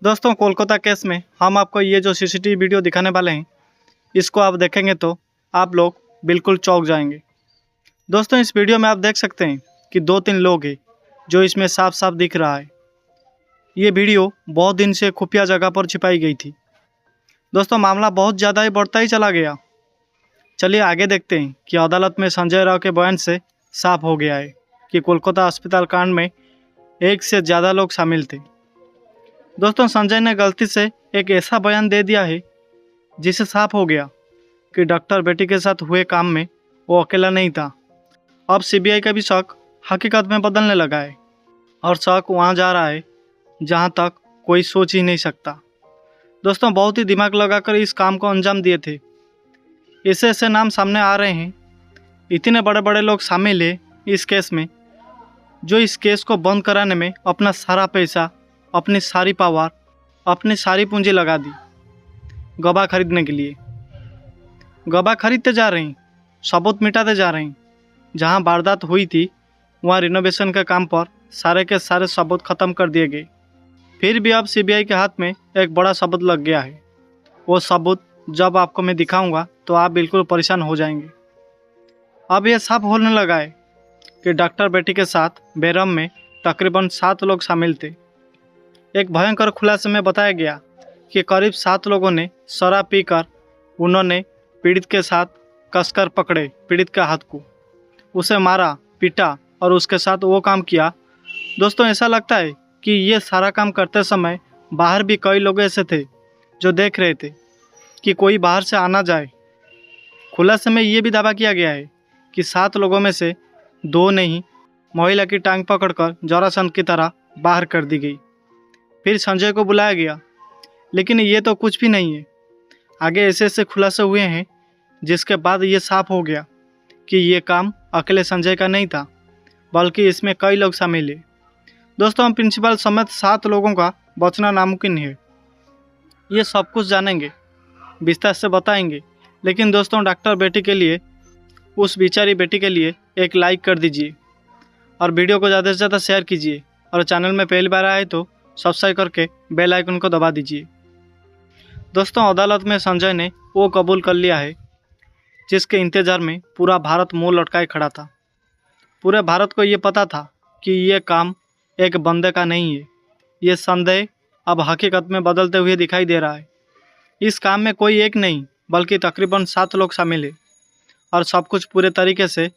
दोस्तों कोलकाता केस में हम आपको ये जो सीसीटीवी वीडियो दिखाने वाले हैं, इसको आप देखेंगे तो आप लोग बिल्कुल चौंक जाएंगे। दोस्तों इस वीडियो में आप देख सकते हैं कि 2-3 लोग हैं जो इसमें साफ साफ दिख रहा है। ये वीडियो बहुत दिन से खुफिया जगह पर छिपाई गई थी। दोस्तों मामला बहुत ज़्यादा ही बढ़ता ही चला गया। चलिए आगे देखते हैं कि अदालत में संजय राव के बयान से साफ हो गया है कि कोलकाता अस्पताल कांड में एक से ज़्यादा लोग शामिल थे। दोस्तों संजय ने गलती से एक ऐसा बयान दे दिया है जिससे साफ हो गया कि डॉक्टर बेटी के साथ हुए काम में वो अकेला नहीं था। अब सीबीआई का भी शक हकीकत में बदलने लगा है और शक वहाँ जा रहा है जहाँ तक कोई सोच ही नहीं सकता। दोस्तों बहुत ही दिमाग लगाकर इस काम को अंजाम दिए थे। ऐसे ऐसे नाम सामने आ रहे हैं, इतने बड़े बड़े लोग शामिल हैं इस केस में, जो इस केस को बंद कराने में अपना सारा पैसा, अपनी सारी पावर, अपनी सारी पूंजी लगा दी गवाह खरीदने के लिए। गवाह खरीदते जा रहे हैं, सबूत मिटाते जा रहे हैं। जहां वारदात हुई थी वहां रिनोवेशन के काम पर सारे के सारे सबूत खत्म कर दिए गए। फिर भी अब सीबीआई के हाथ में एक बड़ा सबूत लग गया है। वो सबूत जब आपको मैं दिखाऊंगा तो आप बिल्कुल परेशान हो जाएंगे। अब यह साफ होने लगा है कि डॉक्टर बेटी के साथ बेरहम में तकरीबन 7 लोग शामिल थे। एक भयंकर खुलासे में बताया गया कि करीब 7 लोगों ने शराब पीकर उन्होंने पीड़ित के साथ कसकर पकड़े पीड़ित के हाथ को, उसे मारा, पीटा और उसके साथ वो काम किया। दोस्तों ऐसा लगता है कि ये सारा काम करते समय बाहर भी कई लोग ऐसे थे जो देख रहे थे कि कोई बाहर से आना जाए। खुलासे में ये भी दावा किया गया है कि 7 लोगों में से 2 ने ही महिला की टांग पकड़कर जरासंध की तरह बाहर कर दी गई। फिर संजय को बुलाया गया, लेकिन ये तो कुछ भी नहीं है। आगे ऐसे ऐसे खुलासे हुए हैं जिसके बाद ये साफ हो गया कि ये काम अकेले संजय का नहीं था, बल्कि इसमें कई लोग शामिल हैं। दोस्तों हम प्रिंसिपल समेत 7 लोगों का बचना नामुमकिन है। ये सब कुछ जानेंगे, विस्तार से बताएंगे, लेकिन दोस्तों डॉक्टर बेटी के लिए, उस बेचारी बेटी के लिए एक लाइक कर दीजिए और वीडियो को ज़्यादा से ज़्यादा शेयर कीजिए और चैनल में पहली बार आए तो सब्सक्राइब करके बेल आइकन को दबा दीजिए। दोस्तों अदालत में संजय ने वो कबूल कर लिया है जिसके इंतज़ार में पूरा भारत मुंह लटकाए खड़ा था। पूरे भारत को ये पता था कि ये काम एक बंदे का नहीं है। ये संदेह अब हकीकत में बदलते हुए दिखाई दे रहा है। इस काम में कोई एक नहीं बल्कि तकरीबन 7 लोग शामिल हैं और सब कुछ पूरे तरीके से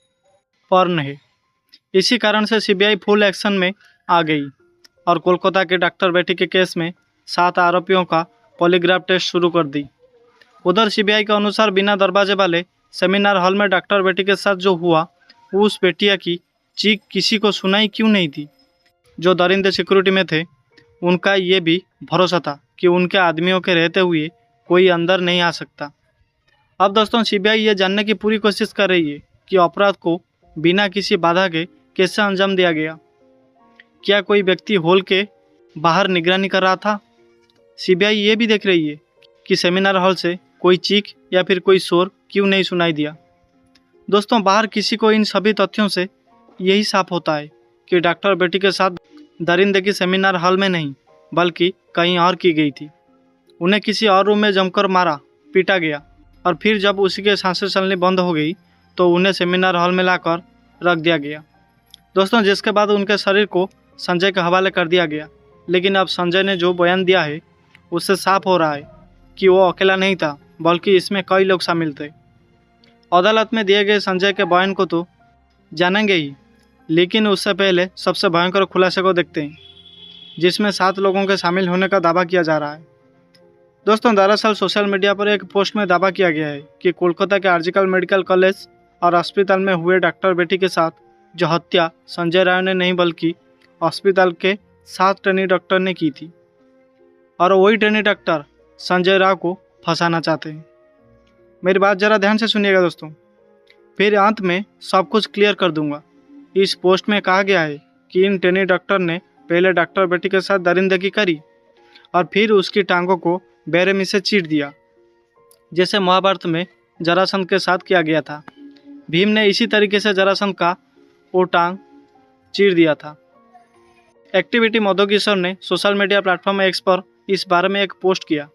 पूर्ण है। इसी कारण से सीबीआई फुल एक्शन में आ गई और कोलकाता के डॉक्टर बेटी के केस में 7 आरोपियों का पॉलीग्राफ टेस्ट शुरू कर दी। उधर सीबीआई के अनुसार बिना दरवाजे वाले सेमिनार हॉल में डॉक्टर बेटी के साथ जो हुआ, उस बेटिया की चीख किसी को सुनाई क्यों नहीं थी। जो दरिंदे सिक्योरिटी में थे उनका ये भी भरोसा था कि उनके आदमियों के रहते हुए कोई अंदर नहीं आ सकता। अब दोस्तों सीबीआई ये जानने की पूरी कोशिश कर रही है कि अपराध को बिना किसी बाधा के कैसे अंजाम दिया गया। क्या कोई व्यक्ति हॉल के बाहर निगरानी कर रहा था? सीबीआई ये भी देख रही है कि सेमिनार हॉल से कोई चीख या फिर कोई शोर क्यों नहीं सुनाई दिया। दोस्तों बाहर किसी को इन सभी तथ्यों से यही साफ होता है कि डॉक्टर बेटी के साथ दरिंदगी सेमिनार हॉल में नहीं बल्कि कहीं और की गई थी। उन्हें किसी और रूम में जमकर मारा, पीटा गया और फिर जब उसी के सांसें चलनी बंद हो गई तो उन्हें सेमिनार हॉल में लाकर रख दिया गया। दोस्तों जिसके बाद उनके शरीर को संजय के हवाले कर दिया गया। लेकिन अब संजय ने जो बयान दिया है उससे साफ हो रहा है कि वो अकेला नहीं था बल्कि इसमें कई लोग शामिल थे। अदालत में दिए गए संजय के बयान को तो जानेंगे ही, लेकिन उससे पहले सबसे भयंकर खुलासे को देखते हैं जिसमें 7 लोगों के शामिल होने का दावा किया जा रहा है। दोस्तों दरअसल सोशल मीडिया पर एक पोस्ट में दावा किया गया है कि कोलकाता के आरजीकर मेडिकल कॉलेज और अस्पताल में हुए डॉक्टर बेटी के साथ जो हत्या संजय राव ने नहीं बल्कि अस्पताल के 7 ट्रेनी डॉक्टर ने की थी और वही ट्रेनी डॉक्टर संजय राव को फंसाना चाहते हैं। मेरी बात ज़रा ध्यान से सुनिएगा दोस्तों, फिर अंत में सब कुछ क्लियर कर दूंगा। इस पोस्ट में कहा गया है कि इन ट्रेनी डॉक्टर ने पहले डॉक्टर बेटी के साथ दरिंदगी करी और फिर उसकी टांगों को बेरहमी से चीर दिया, जैसे महाभारत में जरासंध के साथ किया गया था। भीम ने इसी तरीके से जरासंध का वो टांग चीर दिया था। एक्टिविटी मधुकिशोर ने सोशल मीडिया प्लेटफॉर्म एक्स पर इस बारे में एक पोस्ट किया,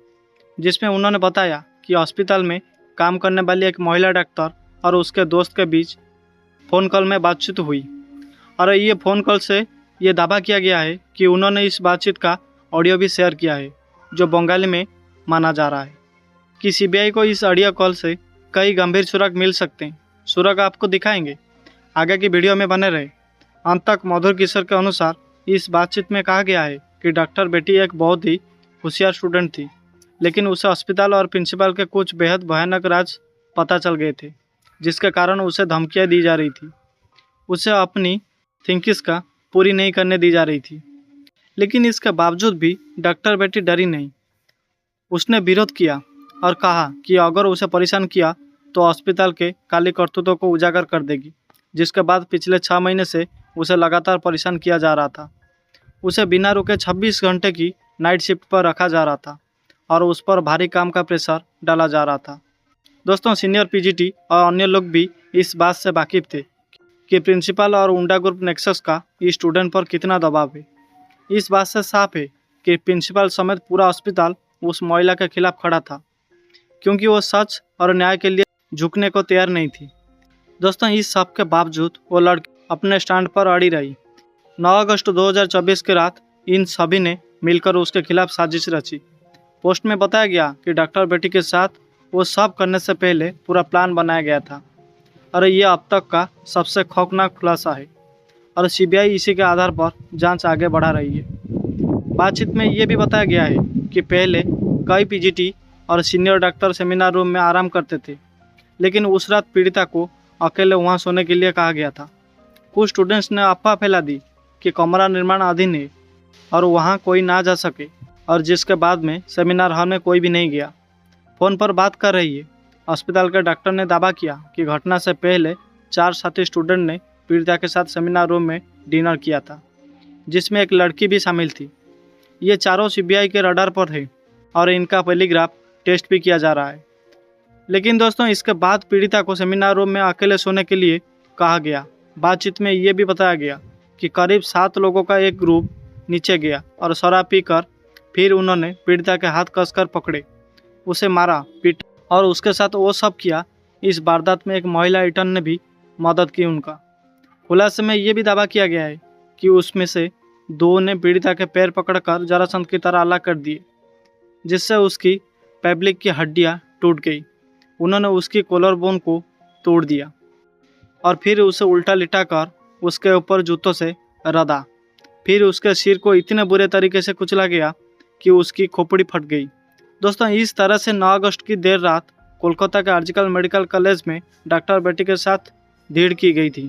जिसमें उन्होंने बताया कि अस्पताल में काम करने वाली एक महिला डॉक्टर और उसके दोस्त के बीच फ़ोन कॉल में बातचीत हुई। और ये फ़ोन कॉल से ये दावा किया गया है कि उन्होंने इस बातचीत का ऑडियो भी शेयर किया है, जो बंगाली में माना जा रहा है कि सीबीआई को इस ऑडियो कॉल से कई गंभीर सुराग मिल सकते हैं। सुराग आपको दिखाएंगे, आगे की वीडियो में बने रहे अंत तक। मधुर किशोर के अनुसार इस बातचीत में कहा गया है कि डॉक्टर बेटी एक बहुत ही होशियार स्टूडेंट थी, लेकिन उसे अस्पताल और प्रिंसिपल के कुछ बेहद भयानक राज पता चल गए थे, जिसके कारण उसे धमकियाँ दी जा रही थी। उसे अपनी थिंकिंग्स का पूरी नहीं करने दी जा रही थी, लेकिन इसके बावजूद भी डॉक्टर बेटी डरी नहीं। उसने विरोध किया और कहा कि अगर उसे परेशान किया तो अस्पताल के काली करतूतों को उजागर कर देगी। जिसके बाद पिछले 6 महीने से उसे लगातार परेशान किया जा रहा था। उसे बिना रुके 26 घंटे की नाइट शिफ्ट पर रखा जा रहा था और उस पर भारी काम का प्रेशर डाला जा रहा था। दोस्तों, सीनियर पीजीटी और अन्य लोग भी इस बात से वाकिफ थे कि प्रिंसिपल और उंडा ग्रुप नेक्सस का इस स्टूडेंट पर कितना दबाव है। इस बात से साफ है कि प्रिंसिपल समेत पूरा अस्पताल उस महिला के खिलाफ खड़ा था, क्योंकि वो सच और न्याय के लिए झुकने को तैयार नहीं थी। दोस्तों, इस सब के बावजूद वो लड़की अपने स्टैंड पर अड़ी रही। 9 अगस्त 2024 की रात इन सभी ने मिलकर उसके खिलाफ साजिश रची। पोस्ट में बताया गया कि डॉक्टर बेटी के साथ वो सब करने से पहले पूरा प्लान बनाया गया था और ये अब तक का सबसे खौफनाक खुलासा है और सीबीआई इसी के आधार पर जांच आगे बढ़ा रही है। बातचीत में ये भी बताया गया है कि पहले कई पीजीटी और सीनियर डॉक्टर सेमिनार रूम में आराम करते थे, लेकिन उस रात पीड़िता को अकेले वहां सोने के लिए कहा गया था। कुछ स्टूडेंट्स ने अफवाह फैला दी कि कमरा निर्माण अधीन है और वहां कोई ना जा सके, और जिसके बाद में सेमिनार हॉल में कोई भी नहीं गया। फ़ोन पर बात कर रही है। अस्पताल के डॉक्टर ने दावा किया कि घटना से पहले 4 साथी स्टूडेंट ने पीड़िता के साथ सेमिनार रूम में डिनर किया था, जिसमें एक लड़की भी शामिल थी। ये चारों सीबीआई के रडार पर थे और इनका पॉलीग्राफ टेस्ट भी किया जा रहा है। लेकिन दोस्तों, इसके बाद पीड़िता को सेमिनार रूम में अकेले सोने के लिए कहा गया। बातचीत में ये भी बताया गया कि करीब 7 लोगों का एक ग्रुप नीचे गया और शराब पीकर फिर उन्होंने पीड़िता के हाथ कसकर पकड़े, उसे मारा, पीटा और उसके साथ वो सब किया। इस वारदात में एक महिला इंटर्न ने भी मदद की उनका। खुलासे में ये भी दावा किया गया है कि उसमें से 2 ने पीड़िता के पैर पकड़कर जरासंध की तरह अलग कर दिए, जिससे उसकी पैब्लिक की हड्डियाँ टूट गई। उन्होंने उसकी कॉलर बोन को तोड़ दिया और फिर उसे उल्टा लिटाकर उसके ऊपर जूतों से रदा। फिर उसके सिर को इतने बुरे तरीके से कुचला गया कि उसकी खोपड़ी फट गई। दोस्तों, इस तरह से 9 अगस्त की देर रात कोलकाता के आर्जिकल मेडिकल कॉलेज में डॉक्टर बेटी के साथ भीड़ की गई थी।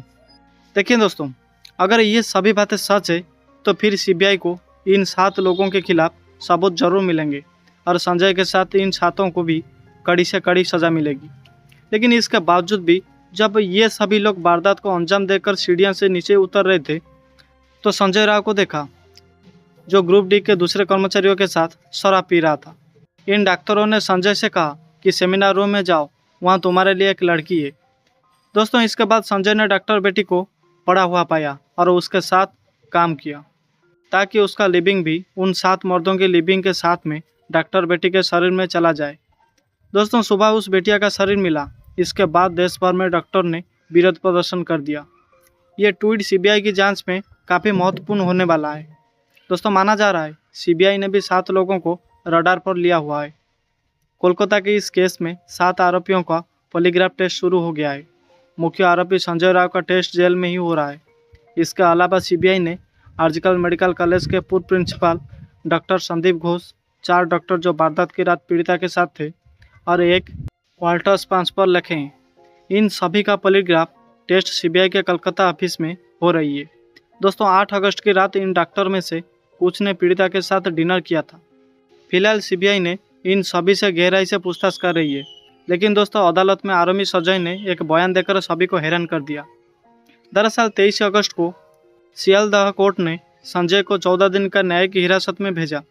देखिए दोस्तों, अगर ये सभी बातें सच है तो फिर सीबीआई को इन 7 लोगों के खिलाफ सबूत जरूर मिलेंगे और संजय के साथ इन 7 को भी कड़ी से कड़ी सज़ा मिलेगी। लेकिन इसके बावजूद भी जब ये सभी लोग वारदात को अंजाम देकर सीढ़ियों से नीचे उतर रहे थे, तो संजय राव को देखा, जो ग्रुप डी के दूसरे कर्मचारियों के साथ शराब पी रहा था। इन डॉक्टरों ने संजय से कहा कि सेमिनार रूम में जाओ, वहाँ तुम्हारे लिए एक लड़की है। दोस्तों, इसके बाद संजय ने डॉक्टर बेटी को पड़ा हुआ पाया और उसके साथ काम किया, ताकि उसका लिविंग भी उन 7 मर्दों के लिविंग के साथ में डॉक्टर बेटी के शरीर में चला जाए। दोस्तों, सुबह उस बेटिया का शरीर मिला। इसके बाद देश भर में डॉक्टर ने विरोध प्रदर्शन कर दिया। ये ट्वीट सीबीआई की जांच में काफ़ी महत्वपूर्ण होने वाला है। दोस्तों, माना जा रहा है सीबीआई ने भी 7 लोगों को रडार पर लिया हुआ है। कोलकाता के इस केस में 7 आरोपियों का पॉलीग्राफ टेस्ट शुरू हो गया है। मुख्य आरोपी संजय राव का टेस्ट जेल में ही हो रहा है। इसके अलावा सीबीआई ने आर्जिकल मेडिकल कॉलेज के पूर्व principal doctor Sandeep Ghosh, 4 doctor जो वारदात की रात पीड़िता के साथ थे और एक वाल्टर स्पांस पर लिखे हैं। इन सभी का पॉलीग्राफ टेस्ट सीबीआई के कलकत्ता ऑफिस में हो रही है। दोस्तों, 8 अगस्त की रात इन डॉक्टर में से कुछ ने पीड़िता के साथ डिनर किया था। फिलहाल सीबीआई ने इन सभी से गहराई से पूछताछ कर रही है। लेकिन दोस्तों, अदालत में आरोपी संजय ने एक बयान देकर सभी को हैरान कर दिया। दरअसल 23 अगस्त को सियालदह कोर्ट ने संजय को 14 दिन का न्यायिक हिरासत में भेजा।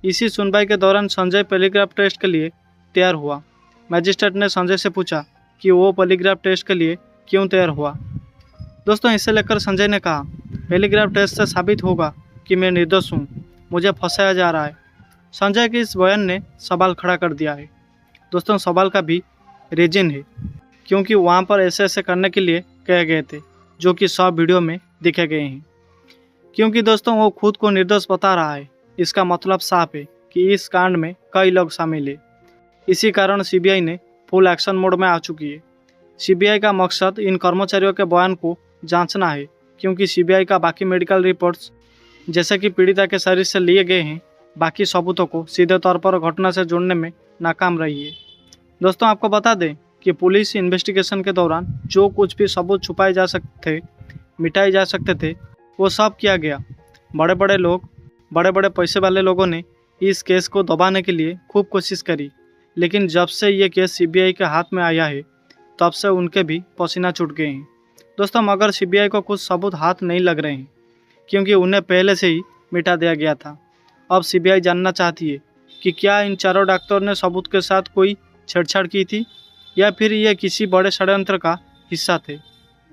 इसी सुनवाई के दौरान संजय पॉलीग्राफ टेस्ट के लिए तैयार हुआ। मजिस्ट्रेट ने संजय से पूछा कि वो पॉलीग्राफ टेस्ट के लिए क्यों तैयार हुआ। दोस्तों, इसे लेकर संजय ने कहा, पॉलीग्राफ टेस्ट से साबित होगा कि मैं निर्दोष हूँ, मुझे फंसाया जा रहा है। संजय के इस बयान ने सवाल खड़ा कर दिया है। दोस्तों सवाल का भी रीजन है, क्योंकि वहाँ पर ऐसे करने के लिए कहे गए थे, जो कि 100 वीडियो में दिखे गए हैं। क्योंकि दोस्तों वो खुद को निर्दोष बता रहा है, इसका मतलब साफ है कि इस कांड में कई लोग शामिल हैं। इसी कारण सीबीआई ने फुल एक्शन मोड में आ चुकी है। सीबीआई का मकसद इन कर्मचारियों के बयान को जांचना है, क्योंकि सीबीआई का बाकी मेडिकल रिपोर्ट्स जैसे कि पीड़िता के शरीर से लिए गए हैं, बाकी सबूतों को सीधे तौर पर घटना से जोड़ने में नाकाम रही है। दोस्तों आपको बता दें कि पुलिस इन्वेस्टिगेशन के दौरान जो कुछ भी सबूत छुपाए जा सकते थे, मिटाए जा सकते थे, वो सब किया गया। बड़े बड़े पैसे वाले लोगों ने इस केस को दबाने के लिए खूब कोशिश करी, लेकिन जब से ये केस सीबीआई के हाथ में आया है, तब से उनके भी पसीना छूट गए हैं। दोस्तों मगर सीबीआई को कुछ सबूत हाथ नहीं लग रहे हैं, क्योंकि उन्हें पहले से ही मिटा दिया गया था। अब सीबीआई जानना चाहती है कि क्या इन चारों डॉक्टरों ने सबूत के साथ कोई छेड़छाड़ की थी, या फिर ये किसी बड़े षड्यंत्र का हिस्सा थे।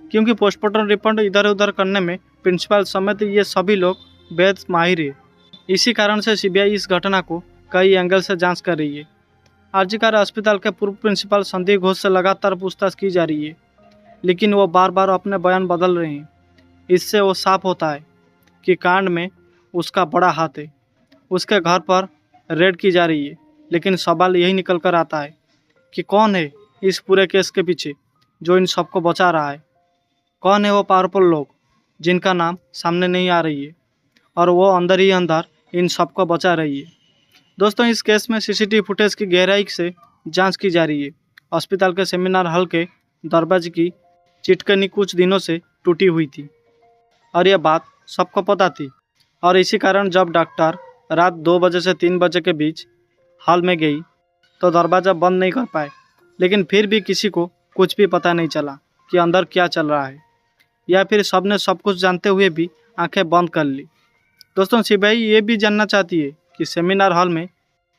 क्योंकि पोस्टमार्टम रिपोर्ट इधर उधर करने में प्रिंसिपल समेत ये सभी लोग बेहद माहिर है। इसी कारण से सीबीआई इस घटना को कई एंगल से जांच कर रही है। आरजीकर अस्पताल के पूर्व प्रिंसिपल संदीप घोष से लगातार पूछताछ की जा रही है, लेकिन वो बार बार अपने बयान बदल रहे हैं। इससे वो साफ होता है कि कांड में उसका बड़ा हाथ है। उसके घर पर रेड की जा रही है, लेकिन सवाल यही निकल कर आता है कि कौन है इस पूरे केस के पीछे जो इन सबको बचा रहा है। कौन है वो पावरफुल लोग जिनका नाम सामने नहीं आ रही है, और वो अंदर ही अंदर इन सबको बचा रही है। दोस्तों इस केस में सीसीटीवी फुटेज की गहराई से जांच की जा रही है। अस्पताल के सेमिनार हॉल के दरवाजे की चिटकनी कुछ दिनों से टूटी हुई थी, और यह बात सबको पता थी। और इसी कारण जब डॉक्टर रात 2 बजे से 3 बजे के बीच हॉल में गई तो दरवाज़ा बंद नहीं कर पाए, लेकिन फिर भी किसी को कुछ भी पता नहीं चला कि अंदर क्या चल रहा है, या फिर सबने सब कुछ जानते हुए भी आंखें बंद कर ली। दोस्तों सीबीआई ये भी जानना चाहती है कि सेमिनार हॉल में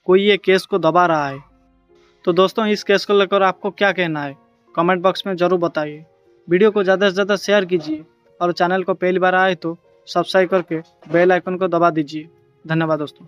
कोई ये केस को दबा रहा है। तो दोस्तों इस केस को लेकर आपको क्या कहना है, कमेंट बॉक्स में ज़रूर बताइए। वीडियो को ज़्यादा से ज़्यादा शेयर कीजिए, और चैनल को पहली बार आए तो सब्सक्राइब करके बेल आइकन को दबा दीजिए। धन्यवाद दोस्तों।